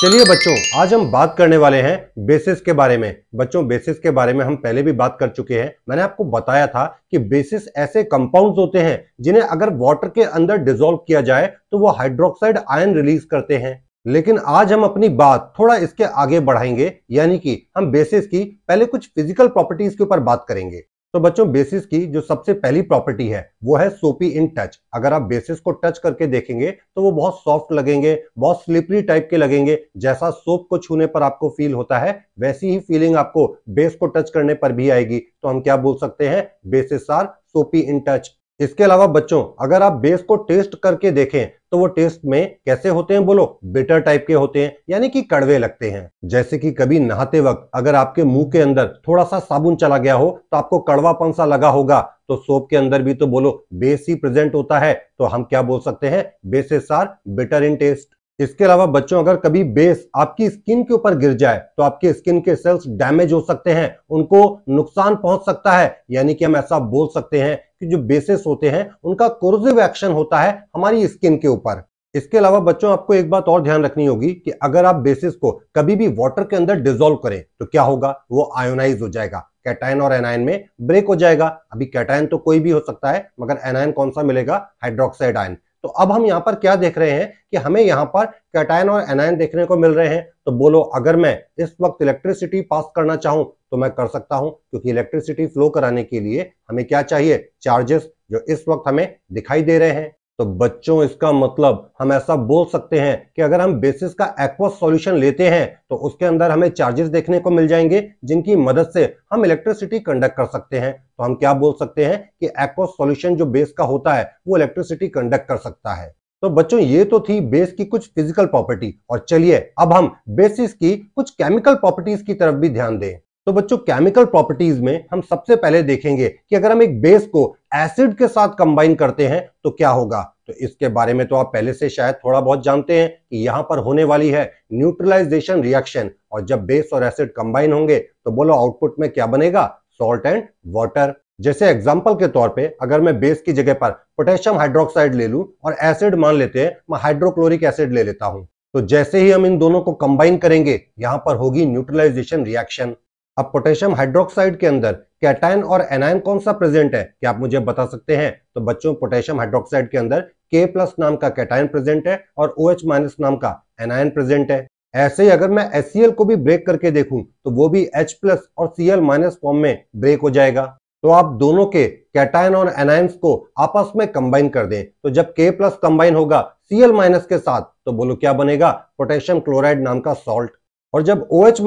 चलिए बच्चों, आज हम बात करने वाले हैं बेसिस के बारे में। बच्चों, बेसिस के बारे में हम पहले भी बात कर चुके हैं। मैंने आपको बताया था कि बेसिस ऐसे कंपाउंड्स होते हैं जिन्हें अगर वाटर के अंदर डिसॉल्व किया जाए तो वो हाइड्रोक्साइड आयन रिलीज करते हैं। लेकिन आज हम अपनी बात थोड़ा इसके आगे बढ़ाएंगे, यानी कि हम बेसिस की पहले कुछ फिजिकल प्रॉपर्टीज के ऊपर बात करेंगे। तो बच्चों, बेसिस की जो सबसे पहली प्रॉपर्टी है वो है सोपी इन टच। अगर आप बेसिस को टच करके देखेंगे तो वो बहुत सॉफ्ट लगेंगे, बहुत स्लिपरी टाइप के लगेंगे। जैसा सोप को छूने पर आपको फील होता है वैसी ही फीलिंग आपको बेस को टच करने पर भी आएगी। तो हम क्या बोल सकते हैं? बेसिस आर सोपी इन टच। इसके अलावा बच्चों, अगर आप बेस को टेस्ट करके देखें तो वो टेस्ट में कैसे होते हैं? बोलो, बिटर टाइप के होते हैं, यानी कि कड़वे लगते हैं। जैसे कि कभी नहाते वक्त अगर आपके मुंह के अंदर थोड़ा सा साबुन चला गया हो तो आपको कड़वापन सा लगा होगा, तो सोप के अंदर भी तो बोलो बेस ही प्रेजेंट होता है। तो हम क्या बोल सकते हैं? Basis are bitter in taste. इसके अलावा बच्चों, अगर कभी बेस आपकी स्किन के ऊपर गिर जाए तो आपके स्किन के सेल्स डैमेज हो सकते हैं, उनको नुकसान पहुंच सकता है। यानी कि हम ऐसा बोल सकते हैं कि जो बेसिस होते हैं उनका कोरोसिव एक्शन होता है हमारी स्किन के ऊपर। इसके अलावा बच्चों, आपको एक बात और ध्यान रखनी होगी कि अगर आप बेसिस को कभी भी वाटर के अंदर डिसॉल्व करें तो क्या होगा? वो आयोनाइज हो जाएगा, कैटायन और एनायन में ब्रेक हो जाएगा। अभी कैटायन तो कोई भी हो सकता है, मगर एनायन कौन सा मिलेगा? Hydroxide ion. तो अब हम यहां पर क्या देख रहे हैं कि हमें यहां पर कैटायन और एनायन देखने को मिल रहे हैं। तो बोलो, अगर मैं इस वक्त इलेक्ट्रिसिटी पास करना चाहूं तो मैं कर सकता हूं, क्योंकि इलेक्ट्रिसिटी फ्लो कराने के लिए हमें क्या चाहिए? चार्जेस, जो इस वक्त हमें दिखाई दे रहे हैं। तो बच्चों, इसका मतलब हम ऐसा बोल सकते हैं कि अगर हम बेसिस का एक्वस सॉल्यूशन लेते हैं तो उसके अंदर हमें चार्जेस देखने को मिल जाएंगे, जिनकी मदद से हम इलेक्ट्रिसिटी कंडक्ट कर सकते हैं। तो हम क्या बोल सकते हैं कि एक्वस सॉल्यूशन जो बेस का होता है वो इलेक्ट्रिसिटी कंडक्ट कर सकता है। तो बच्चों, ये तो थी बेस की कुछ फिजिकल प्रॉपर्टी, और चलिए अब हम बेसिस की कुछ केमिकल प्रॉपर्टीज की तरफ भी ध्यान दें। तो बच्चों, केमिकल प्रॉपर्टीज में हम सबसे पहले देखेंगे कि अगर हम एक बेस को एसिड के साथ कंबाइन करते हैं तो क्या होगा। तो इसके बारे में तो आप पहले से शायद थोड़ा बहुत जानते हैं कि यहां पर होने वाली है न्यूट्रलाइजेशन रिएक्शन, और जब बेस और एसिड कंबाइन होंगे तो बोलो आउटपुट में क्या बनेगा? Salt and water. जैसे एग्जांपल के तौर पे अगर मैं बेस की जगह पर पोटेशियम हाइड्रोक्साइड ले लूं और एसिड मान लेते हैं, मैं हाइड्रोक्लोरिक एसिड ले लेता हूं, तो जैसे ही हम इन दोनों को कंबाइन करेंगे यहां पर होगी न्यूट्रलाइजेशन रिएक्शन। अब पोटेशियम हाइड्रोक्साइड के अंदर कैटायन और एनायन कौन सा प्रेजेंट है? क्या आप मुझे बता सकते हैं? तो बच्चों, पोटेशियम हाइड्रोक्साइड के अंदर K+ नाम का कैटायन प्रेजेंट है और OH- नाम का एनायन प्रेजेंट है। ऐसे ही अगर मैं HCl को भी ब्रेक करके देखूं तो वो भी H+ और Cl- फॉर्म में ब्रेक हो जाएगा। तो आप दोनों के कैटायन और एनायंस को आपस में कंबाइन कर दें, तो जब K+ कंबाइन होगा Cl- के साथ तो बोलो क्या बनेगा? पोटेशियम क्लोराइड नाम का सॉल्ट। और जब OH-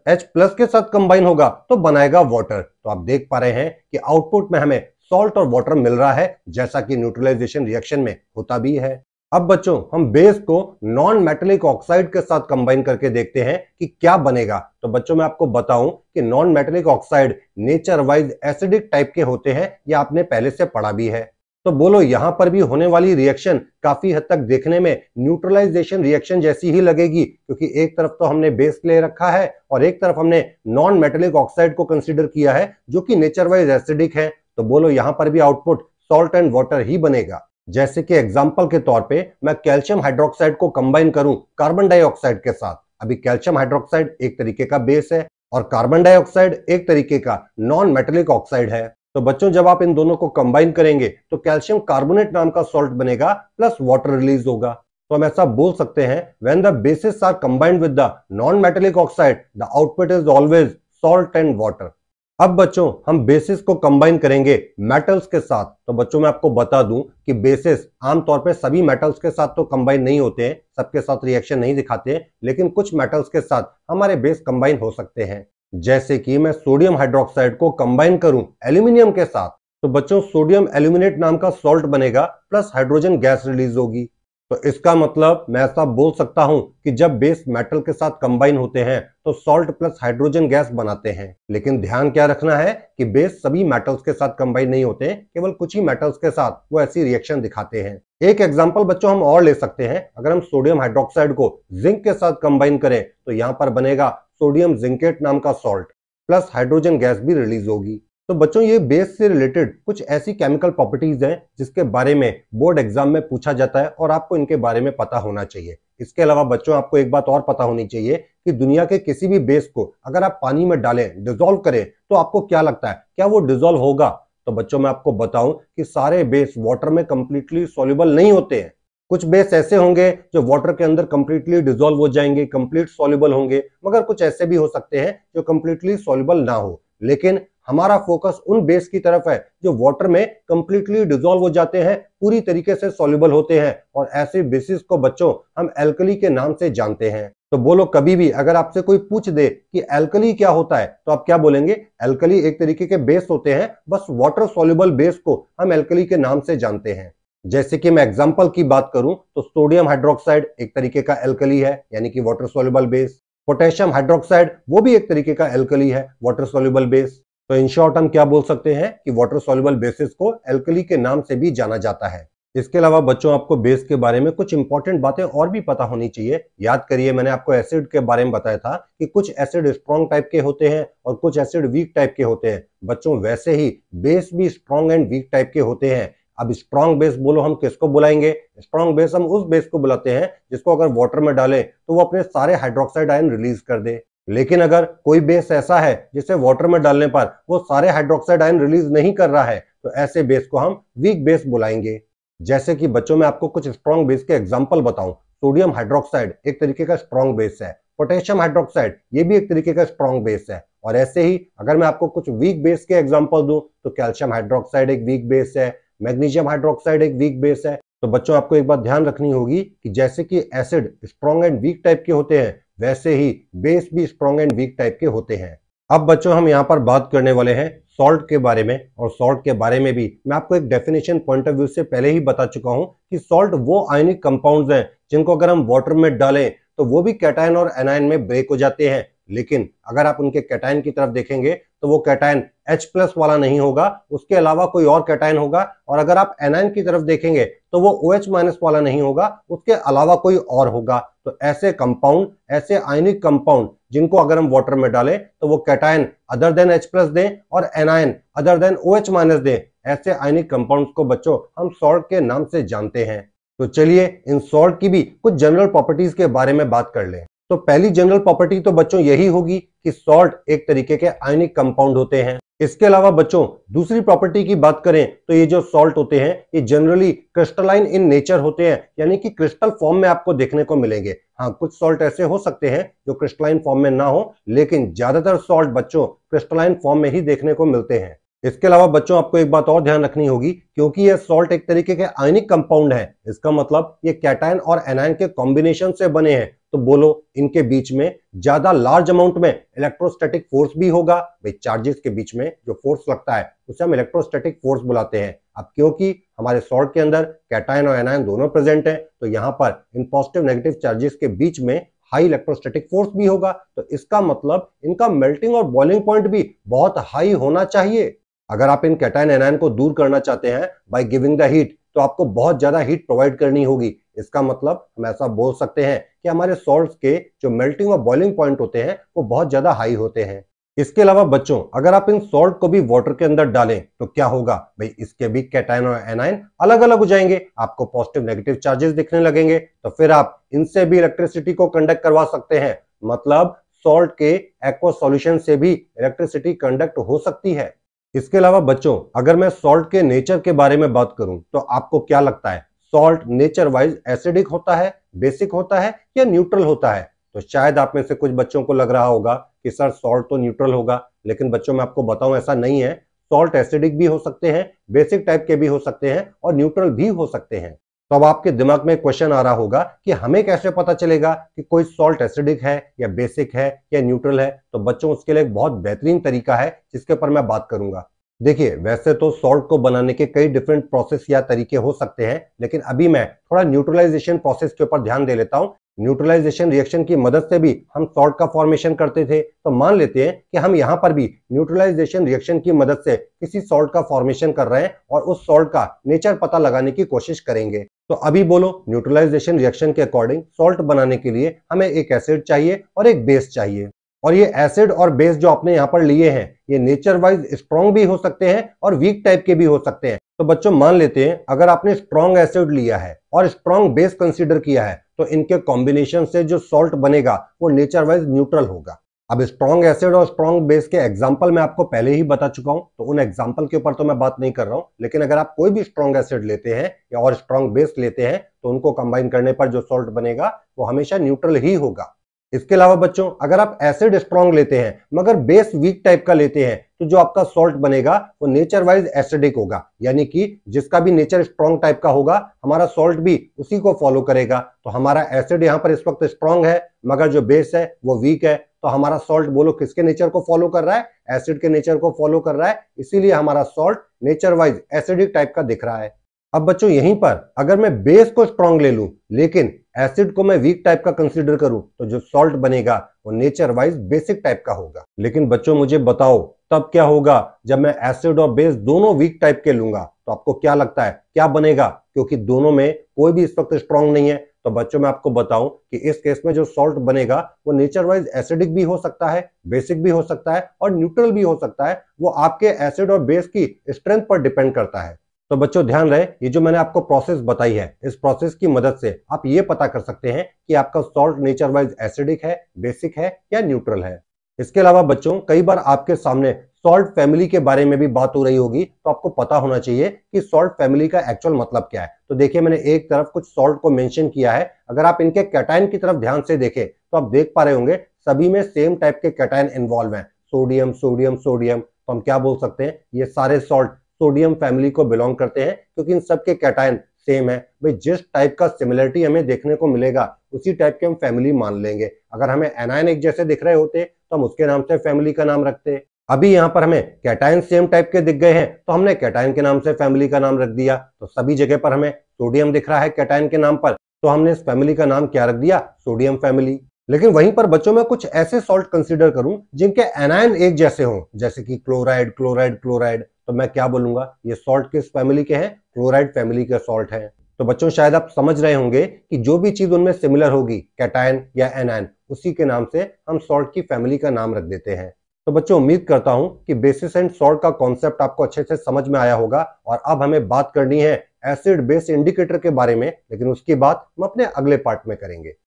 H+ के साथ कंबाइन होगा तो बनाएगा वाटर। तो आप देख पा रहे हैं कि आउटपुट में हमें सॉल्ट और वाटर मिल रहा है, जैसा कि न्यूट्रलाइजेशन रिएक्शन में होता भी है। अब बच्चों, हम बेस को नॉन मेटेलिक ऑक्साइड के साथ कंबाइन करके देखते हैं कि क्या बनेगा। तो बच्चों, मैं आपको बताऊं कि non metallic oxide nature wise acidic type के होते हैं, ये आपने पहले से पढ़ा भी है। तो बोलो, यहां पर भी होने वाली रिएक्शन काफी हद तक देखने में न्यूट्रलाइजेशन रिएक्शन जैसी ही लगेगी, क्योंकि एक तरफ तो हमने बेस ले रखा है और एक तरफ हमने नॉन मेटेलिक ऑक्साइड को कंसीडर किया है जो कि नेचर वाइज एसिडिक है। तो बोलो, यहां पर भी आउटपुट सॉल्ट एंड वाटर ही बनेगा। जैसे कि एग्जांपल के तौर पे मैं कैल्शियम हाइड्रोक्साइड को कंबाइन करूं कार्बन डाइऑक्साइड के साथ। अभी कैल्शियम हाइड्रोक्साइड एक तरीके का बेस है और कार्बन डाइऑक्साइड एक तरीके का नॉन मेटेलिक ऑक्साइड है। तो बच्चों, जब आप इन दोनों को कंबाइन करेंगे तो कैल्शियम कार्बोनेट नाम का सॉल्ट बनेगा प्लस वाटर रिलीज होगा। तो हम ऐसा बोल सकते हैं, when the bases are combined with the non metallic oxide the output is always salt and water. अब बच्चों, हम बेसिस को कंबाइन करेंगे मेटल्स के साथ। तो बच्चों, मैं आपको बता दूं कि बेसिस आमतौर पे सभी मेटल्स के साथ तो कंबाइन नहीं होते हैं, सबके साथ रिएक्शन नहीं दिखाते हैं, लेकिन कुछ मेटल्स के साथ हमारे बेस कंबाइन हो सकते हैं। जैसे कि मैं सोडियम हाइड्रोक्साइड को कंबाइन करूं एल्यूमिनियम के साथ, तो बच्चों सोडियम एल्यूमिनेट नाम का सॉल्ट बनेगा प्लस हाइड्रोजन गैस रिलीज होगी। तो इसका मतलब मैं ऐसा बोल सकता हूं कि जब बेस मेटल के साथ कंबाइन होते हैं तो सॉल्ट प्लस हाइड्रोजन गैस बनाते हैं। लेकिन ध्यान क्या रखना है कि बेस सभी मेटल्स के साथ कंबाइन नहीं होते, केवल कुछ ही मेटल्स के साथ वो ऐसी रिएक्शन दिखाते हैं। एक एग्जांपल बच्चों हम और ले सकते हैं। अगर हम सोडियम हाइड्रोक्साइड को जिंक के साथ कंबाइन करें तो यहां पर बनेगा सोडियम जिंकेट नाम का सॉल्ट प्लस हाइड्रोजन गैस भी रिलीज होगी। तो बच्चों, ये बेस से रिलेटेड कुछ ऐसी केमिकल प्रॉपर्टीज हैं जिसके बारे में बोर्ड एग्जाम में पूछा जाता है और आपको इनके बारे में पता होना चाहिए। इसके अलावा बच्चों आपको एक बात और पता होनी चाहिए कि दुनिया के किसी भी बेस को अगर आप पानी में डालें, डिसॉल्व करें, तो आपको क्या लगता है, क्या वो डिसॉल्व होगा? तो बच्चों मैं आपको बताऊं कि सारे बेस वाटर में कंप्लीटली सॉल्युबल नहीं होते हैं। कुछ बेस ऐसे होंगे जो वाटर के अंदर कंप्लीटली डिसॉल्व हो जाएंगे, कंप्लीट सॉल्युबल होंगे, मगर कुछ ऐसे भी हो सकते हैं जो कंप्लीटली सॉल्युबल ना हो। लेकिन हमारा फोकस उन बेस की तरफ है जो वाटर में कंप्लीटली डिसॉल्व हो जाते हैं, पूरी तरीके से सॉल्युबल होते हैं, और ऐसे बेसिस को बच्चों हम एल्कली के नाम से जानते हैं। तो बोलो, कभी भी अगर आपसे कोई पूछ दे कि एल्कली क्या होता है, तो आप क्या बोलेंगे? एल्कली एक तरीके के बेस होते हैं, बस वाटर सॉल्युबल बेस को हम एल्कली के नाम से जानते हैं। जैसे कि मैं एग्जांपल की बात करूं तो सोडियम हाइड्रोक्साइड एक तरीके का एल्कली है, यानी कि water soluble base. Potassium hydroxide वो भी एक तरीके का एल्कली है, वाटर सॉल्युबल बेस। तो इन शॉर्ट हम क्या बोल सकते हैं कि वाटर सॉल्युबल बेसिस को एल्कली के नाम से भी जाना जाता है। इसके अलावा बच्चों आपको बेस के बारे में कुछ इंपॉर्टेंट बातें और भी पता होनी चाहिए। याद करिए, मैंने आपको एसिड के बारे में बताया था कि कुछ एसिड स्ट्रॉन्ग टाइप के होते हैं और कुछ एसिड वीक टाइप के होते हैं। बच्चों वैसे ही बेस भी स्ट्रॉन्ग एंड वीक टाइप के होते हैं। अब स्ट्रॉन्ग बेस बोलो, हम किसको बुलाएंगे? स्ट्रॉन्ग बेस हम उस बेस को बुलाते हैं जिसको अगर वाटर में डालें तो वो अपने सारे हाइड्रोक्साइड आयन रिलीज कर दे। लेकिन अगर कोई बेस ऐसा है जिसे वाटर में डालने पर वो सारे हाइड्रोक्साइड आयन रिलीज नहीं कर रहा है, तो ऐसे बेस को हम वीक बेस बुलाएंगे। जैसे कि बच्चों मैं आपको कुछ स्ट्रॉन्ग बेस के एग्जांपल बताऊं। सोडियम हाइड्रोक्साइड एक तरीके का स्ट्रॉन्ग बेस है। पोटेशियम हाइड्रोक्साइड ये भी एक तरीके का स्ट्रॉन्ग बेस है। और ऐसे ही अगर मैं आपको कुछ वीक बेस के एग्जांपल दूं तो कैल्शियम हाइड्रोक्साइड एक वीक बेस है, मैग्नीशियम हाइड्रोक्साइड एक वीक बेस है। तो बच्चों आपको एक बात ध्यान रखनी होगी कि जैसे कि acid strong and weak type के होते हैं, वैसे ही बेस भी स्ट्रॉन्ग एंड वीक टाइप के होते हैं। अब बच्चों हम यहाँ पर बात करने वाले हैं सॉल्ट के बारे में, और सॉल्ट के बारे में भी मैं आपको एक डेफिनेशन पॉइंट ऑफ व्यू से पहले ही बता चुका हूं कि सॉल्ट वो आयनिक कंपाउंड्स हैं जिनको अगर हम वाटर में डालें तो वो भी कैटायन और एनायन में ब्रेक हो जाते हैं। लेकिन अगर आप उनके कैटायन की तरफ देखेंगे तो वो कैटायन H+ वाला नहीं होगा, उसके अलावा कोई और कैटायन होगा। और अगर आप एनायन की तरफ देखेंगे तो वो OH- वाला नहीं होगा, उसके अलावा कोई और होगा। तो ऐसे कंपाउंड, ऐसे आयनिक कंपाउंड जिनको अगर हम वाटर में डालें तो वो कैटायन अदर देन H+ दें और एनायन अदर देन OH- दें, ऐसे आयनिक कंपाउंड्स को बच्चों हम सॉल्ट के नाम से जानते हैं। तो चलिए इन सॉल्ट की भी कुछ जनरल प्रॉपर्टीज के बारे में बात कर लें। तो पहली जनरल प्रॉपर्टी तो बच्चों यही होगी कि सॉल्ट एक तरीके के आयनिक कंपाउंड होते हैं। इसके अलावा बच्चों दूसरी प्रॉपर्टी की बात करें तो ये जो सॉल्ट होते हैं ये जनरली क्रिस्टलाइन इन नेचर होते हैं, यानी कि क्रिस्टल फॉर्म में आपको देखने को मिलेंगे। हाँ, कुछ सॉल्ट ऐसे हो सकते हैं जो क्रिस्टलाइन फॉर्म में ना हो, लेकिन ज्यादातर सॉल्ट बच्चों क्रिस्टलाइन फॉर्म में ही देखने को मिलते हैं। इसके अलावा बच्चों आपको एक बात और ध्यान रखनी होगी, क्योंकि यह सॉल्ट एक तरीके के आयनिक कंपाउंड है, इसका मतलब ये कैटायन और एनायन के कॉम्बिनेशन से बने हैं। तो बोलो, इनके बीच में ज्यादा लार्ज अमाउंट में इलेक्ट्रोस्टैटिक फोर्स भी होगा। भाई, चार्जेस के बीच में जो फोर्स लगता है उसे हम इलेक्ट्रोस्टैटिक फोर्स बुलाते हैं। अब क्योंकि हमारे सॉल्ट के अंदर कैटायन और एनायन दोनों प्रेजेंट हैं, तो यहाँ पर इन पॉजिटिव नेगेटिव चार्जेस के बीच में हाई इलेक्ट्रोस्टैटिक फोर्स भी होगा। तो इसका मतलब इनका मेल्टिंग और बॉइलिंग पॉइंट भी बहुत हाई होना चाहिए। अगर आप इन कैटायन एनायन को दूर करना चाहते हैं बाय गिविंग द हीट, तो आपको बहुत ज्यादा हीट प्रोवाइड करनी होगी। इसका मतलब हम ऐसा बोल सकते हैं कि हमारे सॉल्ट्स के जो मेल्टिंग और बॉइलिंग पॉइंट होते हैं वो बहुत ज्यादा हाई होते हैं। इसके अलावा बच्चों अगर आप इन सॉल्ट को भी वाटर के अंदर डालें तो क्या होगा? भाई, इसके भी कैटायन और एनायन अलग अलग हो जाएंगे, आपको पॉजिटिव नेगेटिव चार्जेस दिखने लगेंगे। तो फिर आप इनसे भी इलेक्ट्रिसिटी को कंडक्ट करवा सकते हैं। मतलब सॉल्ट के एक्वा सॉल्यूशन से भी इलेक्ट्रिसिटी कंडक्ट हो सकती है। इसके अलावा बच्चों अगर मैं सॉल्ट के नेचर के बारे में बात करूं तो आपको क्या लगता है, सॉल्ट नेचर वाइज एसिडिक होता है, बेसिक होता है या न्यूट्रल होता है? तो शायद आप में से कुछ बच्चों को लग रहा होगा कि सर सॉल्ट तो न्यूट्रल होगा, लेकिन बच्चों मैं आपको बताऊं ऐसा नहीं है। सॉल्ट एसिडिक भी हो सकते हैं, बेसिक टाइप के भी हो सकते हैं और न्यूट्रल भी हो सकते हैं। तो अब आपके दिमाग में क्वेश्चन आ रहा होगा कि हमें कैसे पता चलेगा कि कोई सॉल्ट एसिडिक है या बेसिक है या न्यूट्रल है? तो बच्चों उसके लिए एक बहुत बेहतरीन तरीका है जिसके ऊपर मैं बात करूंगा। देखिए, वैसे तो सॉल्ट को बनाने के कई डिफरेंट प्रोसेस या तरीके हो सकते हैं, लेकिन अभी मैं थोड़ा न्यूट्रलाइजेशन प्रोसेस के ऊपर ध्यान दे लेता हूं। न्यूट्रलाइजेशन रिएक्शन की मदद से भी हम सॉल्ट का फॉर्मेशन करते थे, तो मान लेते हैं कि हम यहां पर भी न्यूट्रलाइजेशन रिएक्शन की मदद से किसी सॉल्ट का फॉर्मेशन कर रहे हैं और उस सॉल्ट का नेचर पता लगाने की कोशिश करेंगे। तो अभी बोलो, न्यूट्रलाइजेशन रिएक्शन के अकॉर्डिंग सॉल्ट बनाने के लिए हमें एक एसिड चाहिए और एक बेस चाहिए। और ये एसिड और बेस जो आपने यहाँ पर लिए हैं, ये नेचर वाइज स्ट्रॉन्ग भी हो सकते हैं और वीक टाइप के भी हो सकते हैं। तो बच्चों मान लेते हैं अगर आपने स्ट्रॉन्ग एसिड लिया है और स्ट्रॉन्ग बेस कंसीडर किया है तो इनके कॉम्बिनेशन से जो सॉल्ट बनेगा वो नेचर वाइज न्यूट्रल होगा। अब स्ट्रॉन्ग एसिड और स्ट्रॉन्ग बेस के एग्जांपल मैं आपको पहले ही बता चुका हूं, तो उन एग्जांपल के ऊपर तो मैं बात नहीं कर रहा हूं। लेकिन अगर आप कोई भी स्ट्रॉन्ग एसिड लेते हैं या और स्ट्रॉन्ग बेस लेते हैं तो उनको कंबाइन करने पर जो सॉल्ट बनेगा वो हमेशा न्यूट्रल ही होगा। इसके अलावा बच्चों अगर आप एसिड स्ट्रॉन्ग लेते हैं मगर बेस वीक टाइप का लेते हैं तो जो आपका सॉल्ट बनेगा वो नेचर वाइज एसिडिक होगा, यानी कि जिसका भी नेचर स्ट्रॉन्ग टाइप का होगा हमारा सॉल्ट भी उसी को फॉलो करेगा। तो हमारा एसिड यहाँ पर इस वक्त स्ट्रॉन्ग है मगर जो बेस है वो वीक है, तो हमारा सॉल्ट बोलो किसके नेचर को फॉलो कर रहा है? एसिड के नेचर को फॉलो कर रहा है, इसीलिए हमारा salt nature wise acidic type का दिख रहा है। अब बच्चों यहीं पर अगर मैं बेस को स्ट्रॉन्ग ले लूं लेकिन एसिड को मैं वीक टाइप का कंसीडर करूं तो जो सॉल्ट बनेगा वो नेचर वाइज बेसिक टाइप का होगा। लेकिन बच्चों मुझे बताओ तब क्या होगा जब मैं एसिड और बेस दोनों वीक टाइप के लूंगा, तो आपको क्या लगता है क्या बनेगा? क्योंकि दोनों में कोई भी इस वक्त स्ट्रॉन्ग नहीं है, तो बच्चों मैं आपको बताऊं कि इस केस में जो सॉल्ट बनेगा वो नेचर वाइज एसिडिक भी हो सकता है, बेसिक भी हो सकता है और न्यूट्रल भी हो सकता है। वो आपके एसिड और बेस की स्ट्रेंथ पर डिपेंड करता है। तो बच्चों ध्यान रहे, ये जो मैंने आपको प्रोसेस बताई है इस प्रोसेस की मदद से आप ये पता कर सकते हैं कि आपका सॉल्ट नेचर वाइज एसिडिक है, बेसिक है या न्यूट्रल है। इसके अलावा बच्चों कई बार आपके सामने सॉल्ट फैमिली के बारे में भी बात हो रही होगी, तो आपको पता होना चाहिए कि सॉल्ट फैमिली का एक्चुअल मतलब क्या है। तो देखिए मैंने एक तरफ कुछ सॉल्ट को मेंशन किया है, अगर आप इनके कैटायन की तरफ ध्यान से देखें तो आप देख पा रहे होंगे सभी में सेम टाइप के कैटायन इन्वॉल्व हैं, सोडियम सोडियम सोडियम। तो हम क्या बोल सकते हैं ये सारे सॉल्ट सोडियम फैमिली को बिलोंग करते हैं, क्योंकि इन सब के कैटायन सेम है। भाई जिस टाइप का सिमिलरिटी हमें देखने को मिलेगा उसी टाइप के हम फैमिली मान लेंगे। अगर हमें एनायन एक जैसे दिख रहे होते तो हम उसके नाम से फैमिली का नाम रखते। अभी यहाँ पर हमें कैटायन सेम टाइप के दिख गए हैं तो हमने कैटायन के नाम से फैमिली का नाम रख दिया। तो सभी जगह पर हमें सोडियम दिख रहा है कैटायन के नाम पर, तो हमने इस फैमिली का नाम क्या रख दिया? Sodium family. लेकिन वहीं पर बच्चों में कुछ ऐसे सॉल्ट कंसीडर करूं जिनके एनायन एक जैसे हों, जैसे कि क्लोराइड क्लोराइड क्लोराइड, तो मैं क्या बोलूंगा ये सॉल्ट किस फैमिली के हैं? क्लोराइड फैमिली के सॉल्ट हैं। तो बच्चों शायद आप समझ रहे होंगे कि जो भी चीज उनमें सिमिलर होगी कैटायन या एनायन, उसी के नाम से हम सॉल्ट की फैमिली का नाम रख देते हैं। तो बच्चों उम्मीद करता हूं कि बेसिस एंड सॉल्ट का कॉन्सेप्ट आपको अच्छे से समझ में आया होगा। और अब हमें बात करनी है एसिड बेस इंडिकेटर के बारे में, लेकिन उसकी बात हम अपने अगले पार्ट में करेंगे।